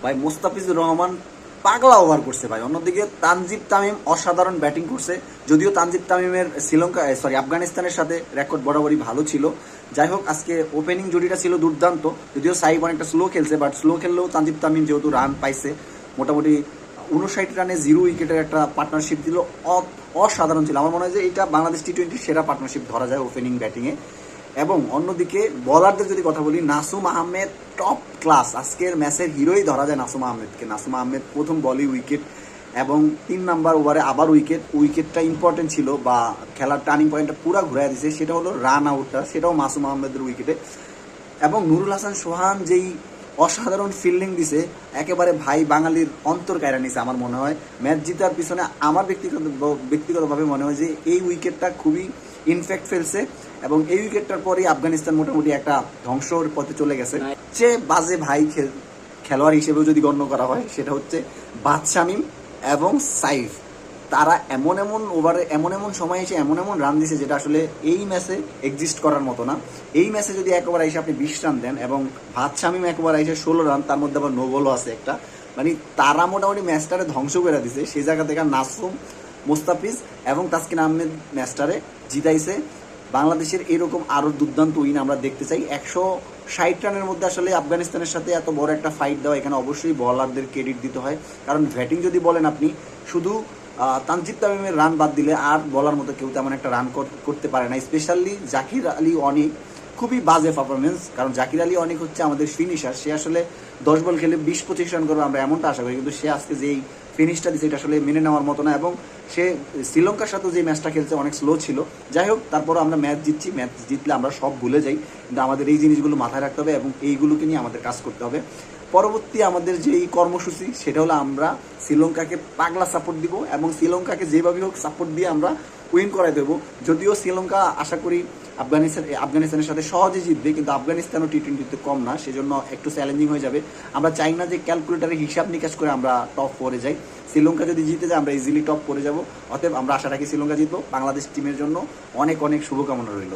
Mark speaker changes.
Speaker 1: ভাই মোস্তাফিজুর রহমান পাগলা ওভার করছে ভাই। অন্যদিকে তানজিব তামিম অসাধারণ ব্যাটিং করছে। যদিও তানজিব তামিমের আফগানিস্তানের সাথে রেকর্ড বরাবরই ভালো ছিল। যাই হোক, আজকে ওপেনিং জুটিটা ছিল দুর্দান্ত। যদিও সাইব অনেকটা স্লো খেলছে, বাট স্লো খেললেও তানজিব তামিম যেহেতু রান পাইছে মোটামুটি 59 রানে 0 উইকেটের একটা পার্টনারশিপ দিল, অসাধারণ ছিল। আমার মনে হয় যে এটা বাংলাদেশ টি-20 সেরা পার্টনারশিপ ধরা যায় ওপেনিং ব্যাটিংয়ে। এবং অন্যদিকে বলারদের যদি কথা বলি, নাসুম আহমেদ টপ ক্লাস। আজকের ম্যাচের হিরোই ধরা যায় নাসুম আহমেদকে। নাসুম আহমেদ প্রথম বলই উইকেট এবং 3 নাম্বার ওভারে আবার উইকেটটা ইম্পর্টেন্ট ছিল বা খেলার টার্নিং পয়েন্টটা পুরো ঘুরাই দিয়েছে, সেটা হলো রান আউটটা, সেটাও মাসুম আহমেদের উইকেটে। এবং নুরুল হাসান সোহান যেই অসাধারণ ফিল্ডিং দিছে, একেবারে ভাই বাঙালির অন্তর কায়রা নিছে। আমার মনে হয় ম্যাচ জিতার পিছনে আমার ব্যক্তিগতভাবে মনে হয় যে এই উইকেটটা খুবই ইনফ্যাক্ট ফেলছে এবং এই উইকেটটার পরেই আফগানিস্তান মোটামুটি একটা ধ্বংসর পথে চলে গেছে। সে বাজে ভাই খেলোয়াড় হিসেবেও যদি গণ্য করা হয়, সেটা হচ্ছে বাদশামিম এবং সাইফ। তারা এমন এমন ওভারে এমন এমন সময় এসে এমন এমন রান দিছে যেটা আসলে এই ম্যাচে এক্সিস্ট করার মতো না। এই ম্যাচে যদি এক ওভার এসে আপনি 20 রান দেন এবং ভাত শামিম এক ওভার এসে 16 রান, তার মধ্যে আবার নো বলও আছে একটা, মানে তারা মোটামুটি ম্যাচটারে ধ্বংস করে দিছে। সেই জায়গা থেকে নাসুম, মোস্তাফিজ এবং তাসকিন আহমেদ ম্যাচটারে জিতাইছে। বাংলাদেশের এরকম আরও দুর্দান্ত উইন আমরা দেখতে চাই। 160 রানের মধ্যে আসলে আফগানিস্তানের সাথে এত বড় একটা ফাইট দেওয়া, এখানে অবশ্যই বলারদের ক্রেডিট দিতে হয়। কারণ ব্যাটিং যদি বলেন আপনি, শুধু তানজিদ তামিমের রান বাদ দিলে আর বলার মতো কেউ তেমন একটা রান করতে পারে না। স্পেশালি জাকির আলী অনিক খুবই বাজে পারফরমেন্স। কারণ জাকির আলী অনিক হচ্ছে আমাদের ফিনিশার। সে আসলে 10 বল খেলে 20-25 রান করবে আমরা এমনটা আশা করি, কিন্তু সে আজকে যেই ফিনিশটা দিচ্ছে এটা আসলে মেনে নেওয়ার মতো না। এবং সে শ্রীলঙ্কার সাথেও যে ম্যাচটা খেলছে অনেক স্লো ছিল। যাই হোক, তারপরও আমরা ম্যাচ জিতছি। ম্যাচ জিতলে আমরা সব ভুলে যাই, কিন্তু আমাদের এই জিনিসগুলো মাথায় রাখতে হবে এবং এইগুলোকে নিয়ে আমাদের কাজ করতে হবে। পরবর্তী আমাদের যেই কর্মসূচি, সেটা হলো আমরা শ্রীলঙ্কাকে পাগলা সাপোর্ট দিব এবং শ্রীলঙ্কাকে যেভাবে হোক সাপোর্ট দিয়ে আমরা উইন করাই দেবো। যদিও শ্রীলঙ্কা আশা করি আফগানিস্তানের সাথে সহজে জিতবে, কিন্তু আফগানিস্তানও টি-20তে কম না, সেজন্য একটু চ্যালেঞ্জিং হয়ে যাবে। আমরা চাই না যে ক্যালকুলেটারে হিসাব নিকাশ করে আমরা টপ 4-এ যাই। শ্রীলঙ্কা যদি জিতে যায় আমরা ইজিলি টপ 4-এ যাবো। অতএব আমরা আশা রাখি শ্রীলঙ্কা জিতবো। বাংলাদেশ টিমের জন্য অনেক অনেক শুভকামনা রইল।